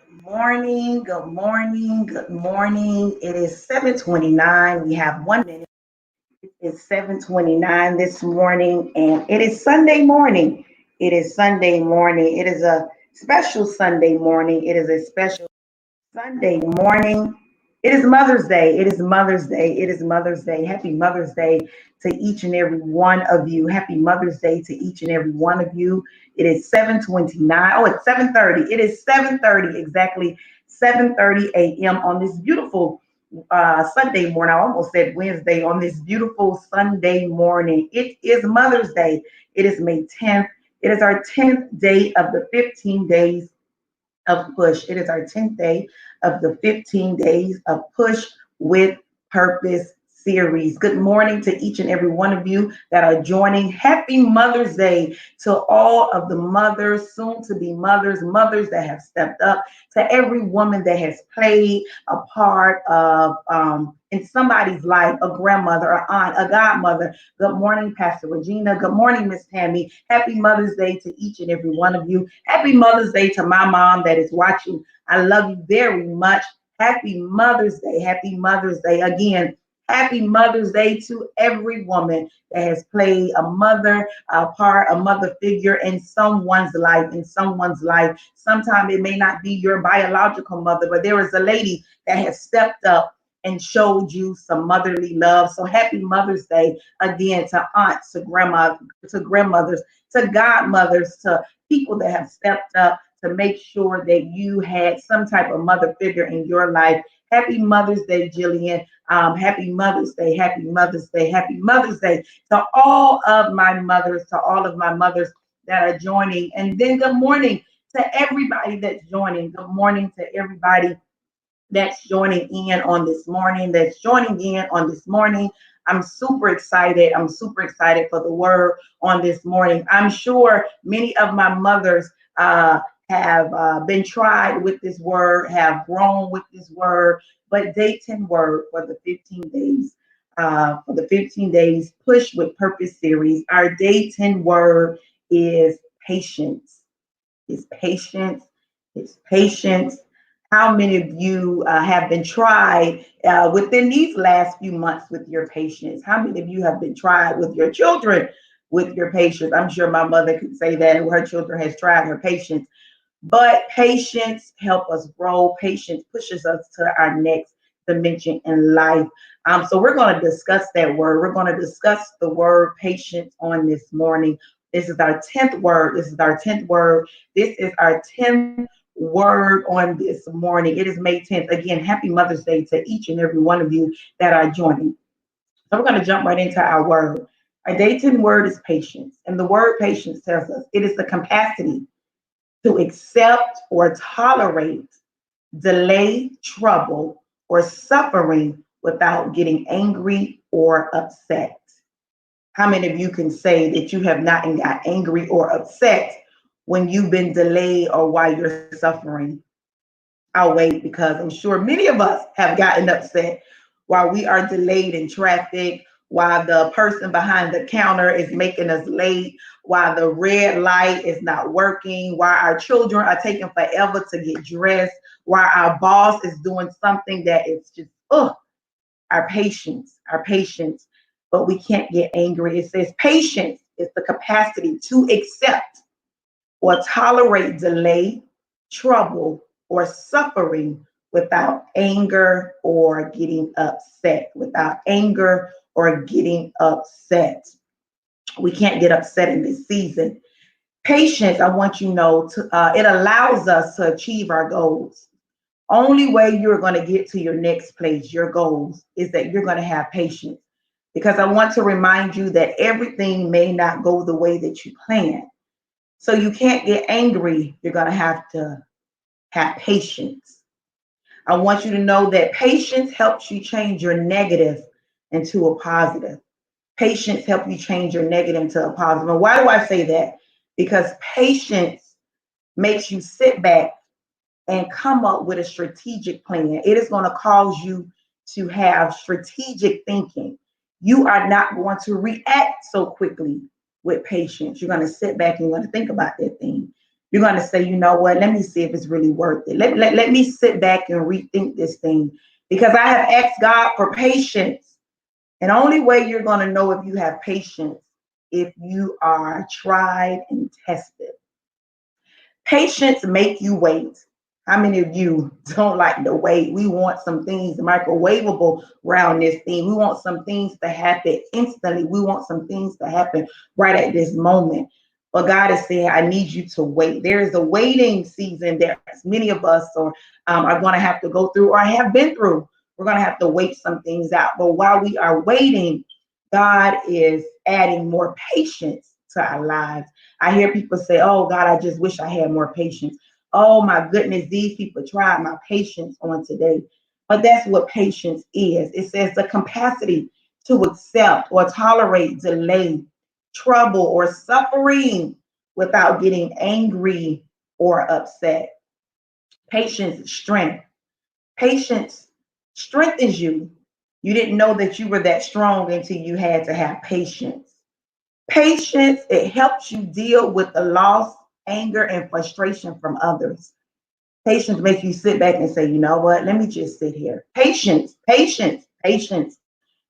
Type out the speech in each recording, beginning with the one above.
Morning, good morning, good morning. It is 7:29. We have 1 minute. It's 7:29 this morning, and it is Sunday morning. It is Sunday morning. It is a special Sunday morning. It is a special Sunday morning. It is Mother's Day. It is Mother's Day. It is Mother's Day. Happy Mother's Day to each and every one of you. Happy Mother's Day to each and every one of you. It is 7:29. Oh, it's 7:30. It is 7:30 exactly 7:30 a.m. on this beautiful Sunday morning. I almost said Wednesday. On this beautiful Sunday morning. It is Mother's Day. It is May 10th. It is our 10th day of the 15 days of push. It is our 10th day of the 15 days of push with purpose series. Good morning to each and every one of you that are joining. Happy Mother's Day to all of the mothers, soon to be mothers, mothers that have stepped up, to every woman that has played a part of in somebody's life, a grandmother, a aunt, a godmother. Good morning, Pastor Regina. Good morning, Miss Tammy. Happy Mother's Day to each and every one of you. Happy Mother's Day to my mom that is watching. I love you very much. Happy Mother's Day. Happy Mother's Day. Again, happy Mother's Day to every woman that has played a mother a part, a mother figure in someone's life, in someone's life. Sometimes it may not be your biological mother, but there is a lady that has stepped up and showed you some motherly love. So happy Mother's Day again to aunts, to grandma, to grandmothers, to godmothers, to people that have stepped up to make sure that you had some type of mother figure in your life. Happy Mother's Day, Jillian. Happy Mother's Day. Happy Mother's Day. Happy Mother's Day to all of my mothers, to all of my mothers that are joining. And then good morning to everybody that's joining. Good morning to everybody that's joining in on this morning, that's joining in on this morning. I'm super excited. I'm super excited for the word on this morning. I'm sure many of my mothers have been tried with this word, have grown with this word, but day 10 word for the 15 days. For the 15 days push with purpose series, our day 10 word is patience. Is patience. Is patience. How many of you have been tried within these last few months with your patience? How many of you have been tried with your children with your patience? I'm sure my mother could say that her children has tried her patience. But patience helps us grow. Patience pushes us to our next dimension in life. So we're going to discuss that word. We're going to discuss the word patience on this morning. This is our 10th word. This is our 10th word. This is our 10th word on this morning. It is May 10th. Again, happy Mother's Day to each and every one of you that are joining. So we're going to jump right into our word. Our day 10 word is patience. And the word patience tells us it is the capacity to accept or tolerate delay, trouble, or suffering without getting angry or upset. How many of you can say that you have not got angry or upset when you've been delayed or while you're suffering? I'll wait because I'm sure many of us have gotten upset while we are delayed in traffic, while the person behind the counter is making us late, while the red light is not working, while our children are taking forever to get dressed, while our boss is doing something that is just, our patience, our patience. But we can't get angry. It says patience is the capacity to accept or tolerate delay, trouble, or suffering without anger or getting upset. Without anger or getting upset. We can't get upset in this season. Patience, I want you to know, it allows us to achieve our goals. Only way you're going to get to your next place, your goals, is that you're going to have patience. Because I want to remind you that everything may not go the way that you plan. So you can't get angry. You're going to have patience. I want you to know that patience helps you change your negative into a positive. Patience helps you change your negative into a positive. And why do I say that? Because patience makes you sit back and come up with a strategic plan. It is going to cause you to have strategic thinking. You are not going to react so quickly with patience. You're going to sit back and you're going to think about that thing. You're going to say, you know what, let me see if it's really worth it. Let me sit back and rethink this thing, because I have asked God for patience. And the only way you're going to know if you have patience if you are tried and tested. Patience make you wait. How many of you don't like to wait? We want some things microwavable around this thing. We want some things to happen instantly. We want some things to happen right at this moment. But God is saying, I need you to wait. There is a waiting season that many of us are going to have to go through or have been through. We're going to have to wait some things out. But while we are waiting, God is adding more patience to our lives. I hear people say, oh, God, I just wish I had more patience. Oh, my goodness, these people tried my patience on today. But that's what patience is. It says the capacity to accept or tolerate delay, trouble, or suffering without getting angry or upset. Patience is strength. Patience strengthens you. You didn't know that you were that strong until you had to have patience. Patience, it helps you deal with the loss, anger, and frustration from others. Patience makes you sit back and say, you know what, let me just sit here. Patience, patience, patience,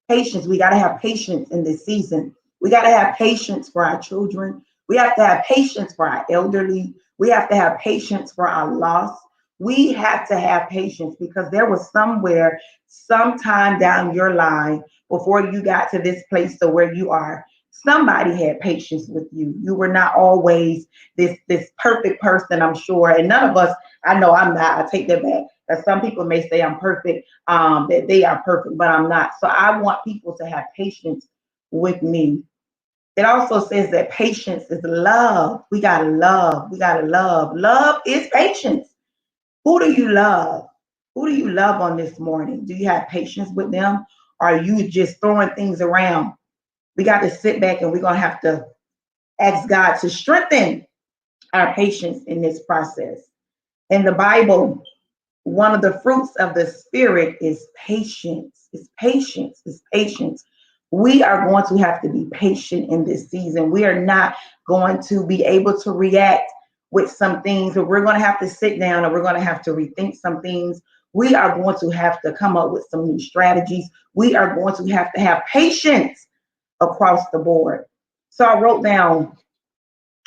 patience. We got to have patience in this season. We got to have patience for our children. We have to have patience for our elderly. We have to have patience for our loss. We have to have patience, because there was somewhere, sometime down your line, before you got to this place to where you are, somebody had patience with you. You were not always this perfect person, I'm sure. And none of us, I know I'm not, I take that back. That some people may say I'm perfect, that they are perfect, but I'm not. So I want people to have patience with me. It also says that patience is love. We gotta love. We gotta love. Love is patience. Who do you love? Who do you love on this morning? Do you have patience with them? Or are you just throwing things around? We got to sit back, and we're going to have to ask God to strengthen our patience in this process. In the Bible, one of the fruits of the Spirit is patience. It's patience. It's patience. We are going to have to be patient in this season. We are not going to be able to react with some things, but we're going to have to sit down and we're going to have to rethink some things. We are going to have to come up with some new strategies. We are going to have patience across the board. So I wrote down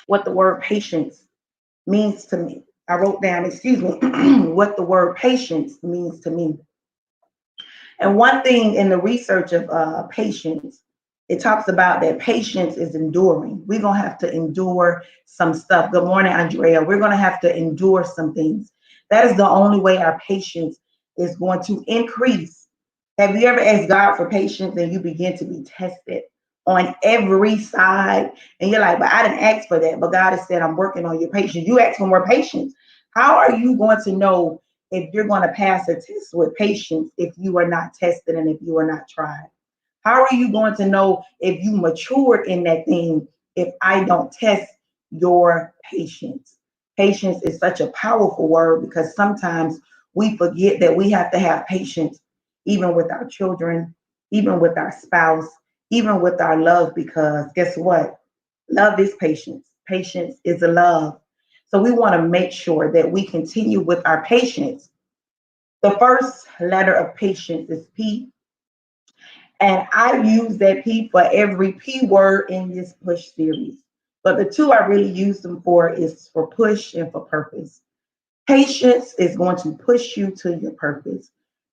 what the word patience means to me. I wrote down, what the word patience means to me. And one thing in the research of patience, it talks about that patience is enduring. We're going to have to endure some stuff. Good morning, Andrea. We're going to have to endure some things. That is the only way our patience is going to increase. Have you ever asked God for patience and you begin to be tested on every side? And you're like, but I didn't ask for that. But God has said, I'm working on your patience. You ask for more patience. How are you going to know if you're going to pass a test with patience if you are not tested and if you are not tried? How are you going to know if you matured in that thing if I don't test your patience? Patience is such a powerful word, because sometimes we forget that we have to have patience even with our children, even with our spouse, even with our love, because guess what? Love is patience. Patience is a love. So we want to make sure that we continue with our patience. The first letter of patience is P. And I use that P for every P word in this push series. But the two I really use them for is for push and for purpose. Patience is going to push you to your purpose.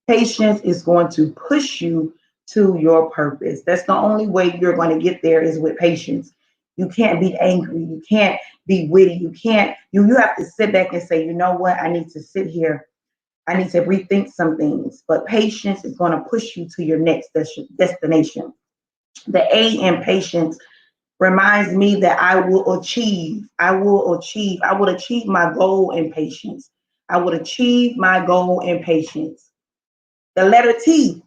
Patience is going to push you to your purpose. That's the only way you're going to get there, is with patience. You can't be angry. You can't be witty. You have to sit back and say, you know what? I need to sit here. I need to rethink some things. But patience is going to push you to your next destination. The A in patience reminds me that I will achieve my goal in patience. I will achieve my goal in patience. The letter T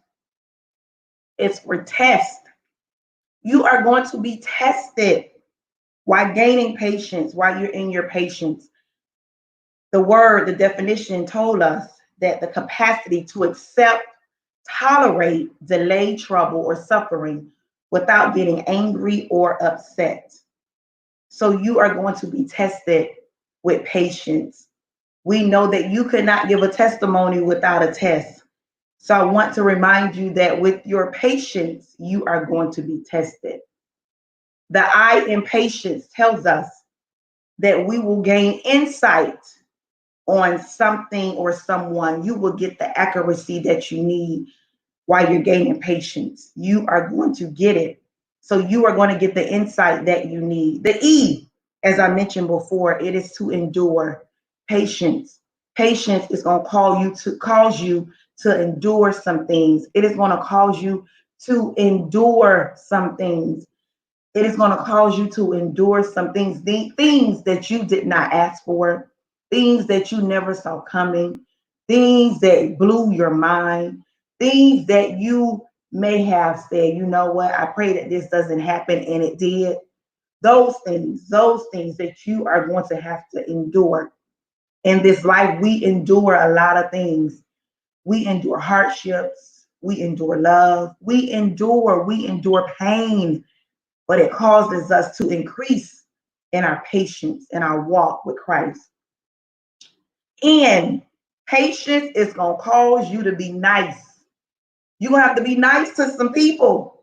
is for test. You are going to be tested while gaining patience, while you're in your patience. The definition told us that the capacity to accept, tolerate, delay, trouble, or suffering without getting angry or upset. So you are going to be tested with patience. We know that you could not give a testimony without a test. So I want to remind you that with your patience, you are going to be tested. The I in patience tells us that we will gain insight on something or someone. You will get the accuracy that you need while you're gaining patience. You are going to get it. So you are going to get the insight that you need. The E, as I mentioned before, it is to endure. Patience. Patience is going to cause you to endure some things. It is going to cause you to endure some things. It is going to cause you to endure some things, the things that you did not ask for, things that you never saw coming, things that blew your mind, things that you may have said, you know what, I pray that this doesn't happen, and it did. Those things that you are going to have to endure. In this life, we endure a lot of things. We endure hardships, we endure love, we endure pain, but it causes us to increase in our patience and our walk with Christ. And patience is going to cause you to be nice. You're going to have to be nice to some people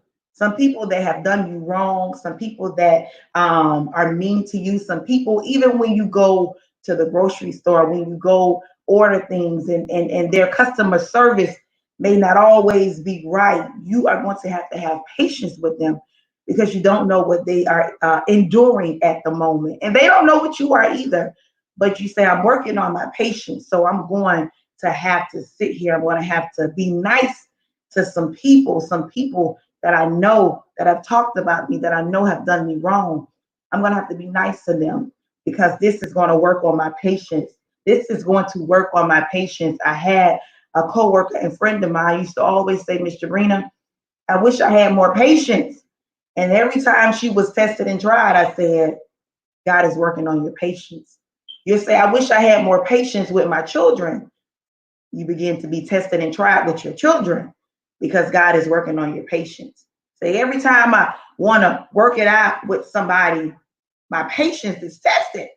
that have done you wrong, some people that are mean to you, some people, even when you go to the grocery store, when you go order things and their customer service may not always be right, you are going to have patience with them because you don't know what they are enduring at the moment. And they don't know what you are either. But you say, I'm working on my patience. So I'm going to have to sit here. I'm going to have to be nice to some people that I know that have talked about me, that I know have done me wrong. I'm going to have to be nice to them because this is going to work on my patience. This is going to work on my patience. I had a coworker and friend of mine used to always say, Miss Jabrina, I wish I had more patience. And every time she was tested and tried, I said, God is working on your patience. You say, I wish I had more patience with my children. You begin to be tested and tried with your children because God is working on your patience. Say, every time I want to work it out with somebody, my patience is tested.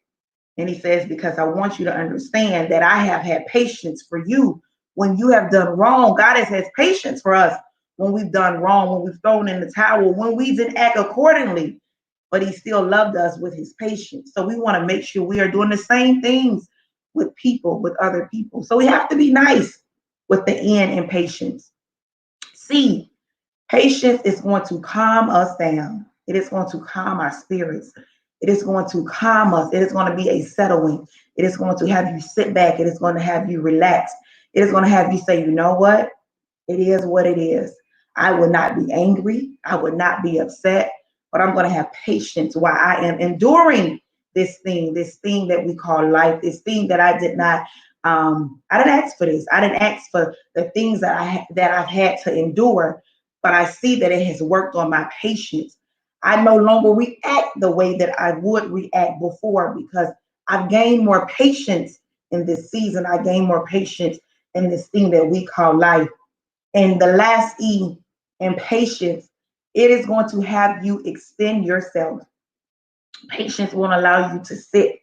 And he says, because I want you to understand that I have had patience for you when you have done wrong. God has patience for us when we've done wrong, when we've thrown in the towel, when we didn't act accordingly. But he still loved us with his patience. So we want to make sure we are doing the same things with people, with other people. So we have to be nice with the N in patience. C, patience is going to calm us down. It is going to calm our spirits. It is going to calm us. It is going to be a settling. It is going to have you sit back. It is going to have you relax. It is going to have you say, you know what? It is what it is. I would not be angry. I would not be upset, but I'm going to have patience while I am enduring this thing that we call life, this thing that I did not, I didn't ask for this. I didn't ask for the things that I've had to endure, but I see that it has worked on my patience. I no longer react the way that I would react before because I've gained more patience in this season. I gained more patience in this thing that we call life. And the last E in patience, it is going to have you extend yourself. Patience won't allow you to sit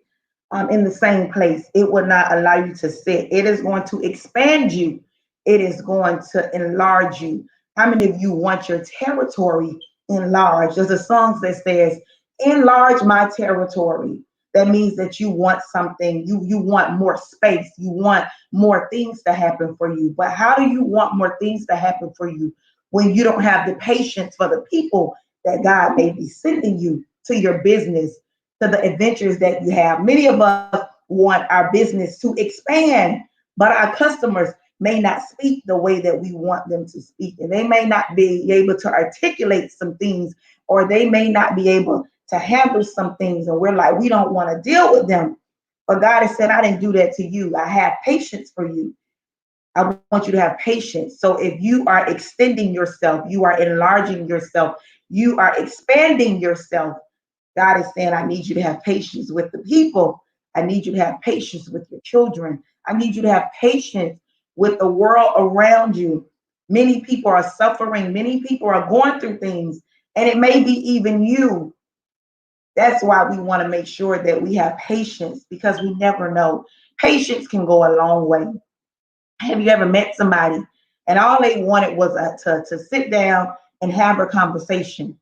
in the same place. It will not allow you to sit. It is going to expand you. It is going to enlarge you. How many of you want your territory enlarged? There's a song that says, enlarge my territory. That means that you want something, you want more space, you want more things to happen for you. But how do you want more things to happen for you when you don't have the patience for the people that God may be sending you to your business, to the adventures that you have? Many of us want our business to expand, but our customers may not speak the way that we want them to speak, and they may not be able to articulate some things, or they may not be able to handle some things, and we're like, we don't want to deal with them. But God has said, I didn't do that to you. I have patience for you. I want you to have patience. So if you are extending yourself, you are enlarging yourself, you are expanding yourself, God is saying, I need you to have patience with the people. I need you to have patience with your children. I need you to have patience with the world around you. Many people are suffering. Many people are going through things. And it may be even you That's why we want to make sure that we have patience, because we never know. Patience can go a long way. Have you ever met somebody and all they wanted was to sit down and have a conversation?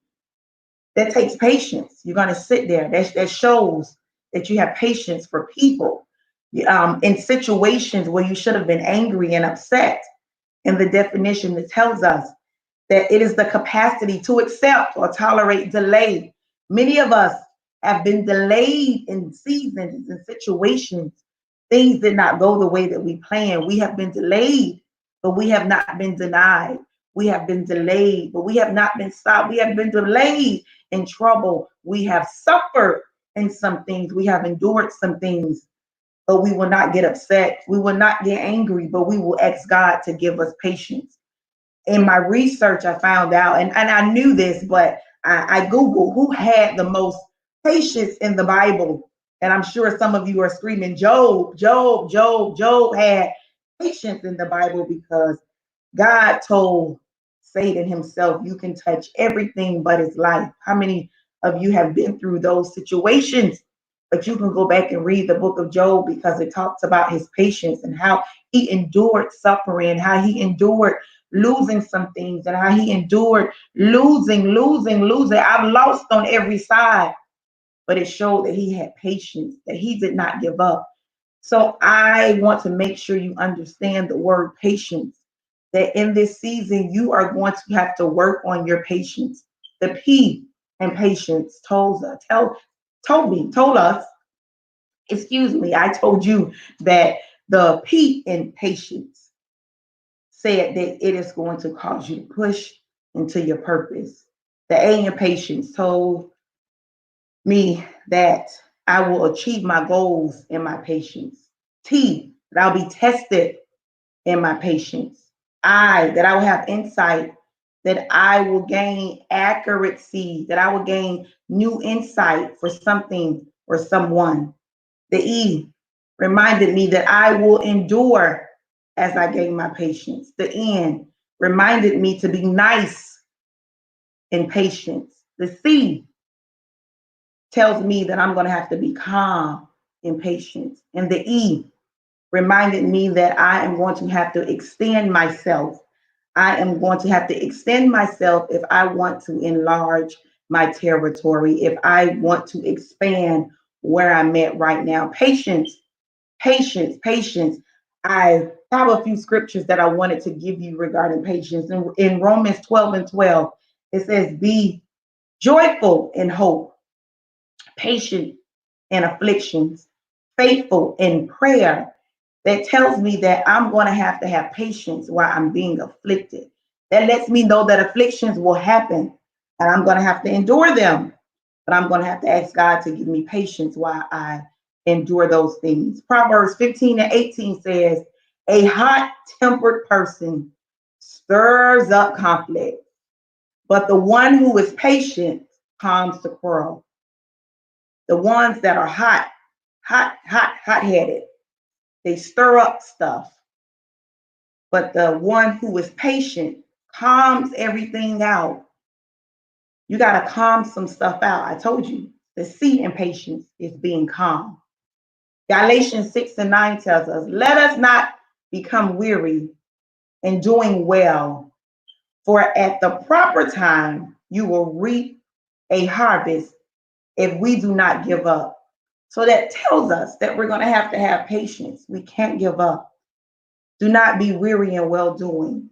That takes patience. You're going to sit there. That shows that you have patience for people. In situations where you should have been angry and upset. In the definition, it tells us that it is the capacity to accept or tolerate delay. Many of us have been delayed in seasons and situations. Things did not go the way that we planned. We have been delayed, but we have not been denied. We have been delayed, but we have not been stopped. We have been delayed in trouble. We have suffered in some things. We have endured some things, but we will not get upset. We will not get angry, but we will ask God to give us patience. In my research, I found out, and I knew this, but I Googled who had the most patience in the Bible. And I'm sure some of you are screaming, Job, Job, Job. Job had patience in the Bible because God told Satan himself, you can touch everything but his life. How many of you have been through those situations? But you can go back and read the book of Job, because it talks about his patience and how he endured suffering, how he endured losing some things, and how he endured losing. I've lost on every side, but it showed that he had patience, that he did not give up. So I want to make sure you understand the word patience, that in this season, you are going to have to work on your patience. The P in patience told us, I told you that the P in patience said that it is going to cause you to push into your purpose. The A in patience told me that I will achieve my goals in my patience. T, that I'll be tested in my patience. I, that I will have insight, that I will gain accuracy, that I will gain new insight for something or someone. The E reminded me that I will endure as I gain my patience. The N reminded me to be nice in patience. The C tells me that I'm going to have to be calm in patience. And the E reminded me that I am going to have to extend myself. I am going to have to extend myself if I want to enlarge my territory, if I want to expand where I'm at right now. Patience, patience, patience. I have a few scriptures that I wanted to give you regarding patience. In Romans 12:12, it says, be joyful in hope, patient in afflictions, faithful in prayer. That tells me that I'm going to have patience while I'm being afflicted. That lets me know that afflictions will happen and I'm going to have to endure them. But I'm going to have to ask God to give me patience while I endure those things. Proverbs 15:18 says, a hot-tempered person stirs up conflict, but the one who is patient calms the quarrel. The ones that are hot-headed, they stir up stuff. But the one who is patient calms everything out. You got to calm some stuff out. I told you, the C in patience is being calm. Galatians 6:9 tells us, let us not become weary in doing well, for at the proper time you will reap a harvest if we do not give up. So that tells us that we're going to have patience. We can't give up. Do not be weary in well doing.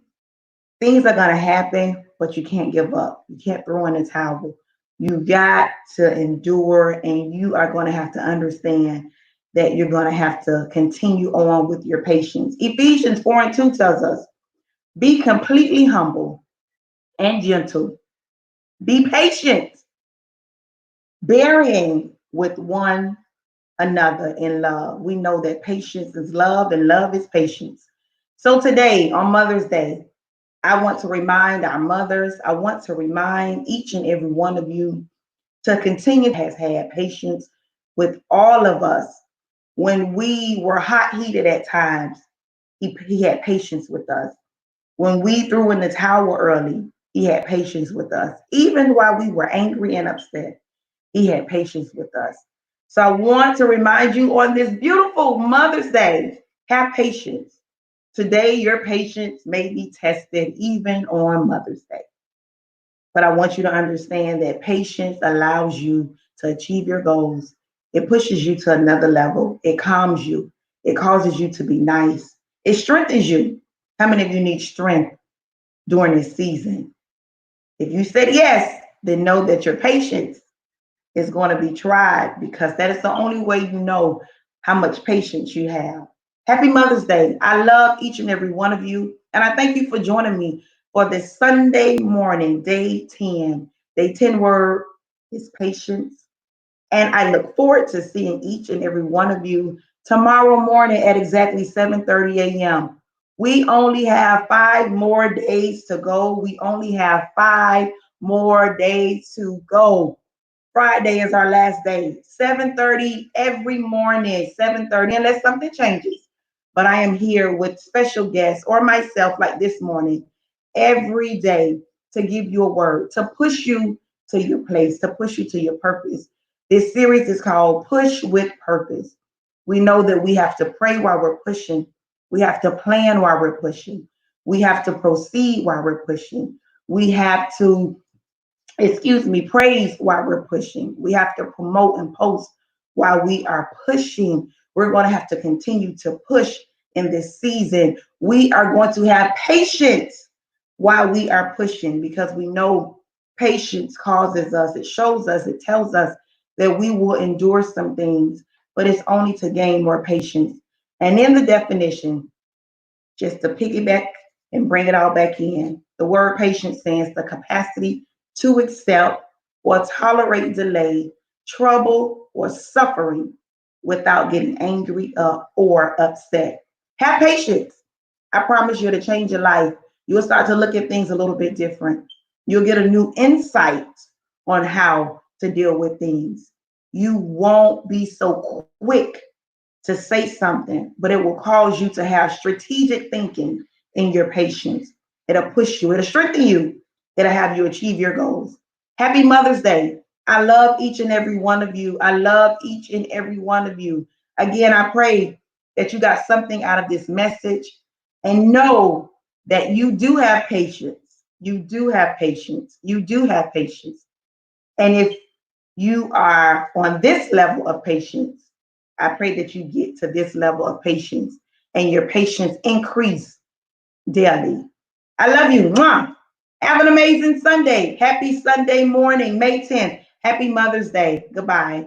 Things are going to happen, but you can't give up. You can't throw in the towel. You got to endure, and you are going to have to understand that you're going to have to continue on with your patience. Ephesians 4:2 tells us, be completely humble and gentle. Be patient, bearing with one another in love. We know that patience is love and love is patience. So today, on Mother's Day, I want to remind our mothers, I want to remind each and every one of you to continue has had patience with all of us. When we were hot-heated at times, he had patience with us. When we threw in the towel early, he had patience with us. Even while we were angry and upset, He had patience with us. So I want to remind you on this beautiful Mother's Day, have patience. Today, your patience may be tested even on Mother's Day. But I want you to understand that patience allows you to achieve your goals. It pushes you to another level. It calms you. It causes you to be nice. It strengthens you. How many of you need strength during this season? If you said yes, then know that your patience is going to be tried, because that is the only way you know how much patience you have. Happy Mother's Day. I love each and every one of you. And I thank you for joining me for this Sunday morning, day 10. Day 10 word is patience. And I look forward to seeing each and every one of you tomorrow morning at exactly 7:30 a.m. We only have 5 more days to go. We only have 5 more days to go. Friday is our last day. 7:30 every morning, 7:30, unless something changes. But I am here with special guests or myself like this morning every day to give you a word, to push you to your place, to push you to your purpose. This series is called Push with Purpose. We know that we have to pray while we're pushing. We have to plan while we're pushing. We have to proceed while we're pushing. We have to praise while we're pushing. We have to promote and post while we are pushing. We're going to have to continue to push in this season. We are going to have patience while we are pushing, because we know patience causes us, it shows us, it tells us that we will endure some things, but it's only to gain more patience. And in the definition, just to piggyback and bring it all back in, the word patience stands the capacity to accept or tolerate delay, trouble, or suffering without getting angry or upset. Have patience. I promise you to change your life. You'll start to look at things a little bit different. You'll get a new insight on how to deal with things. You won't be so quick to say something, but it will cause you to have strategic thinking in your patience. It'll push you, it'll strengthen you, it'll have you achieve your goals. Happy Mother's Day. I love each and every one of you. I love each and every one of you. Again, I pray that you got something out of this message, and know that you do have patience. You do have patience. You do have patience. And if you are on this level of patience, I pray that you get to this level of patience and your patience increase daily. I love you. Mwah. Have an amazing Sunday. Happy Sunday morning, May 10th. Happy Mother's Day. Goodbye.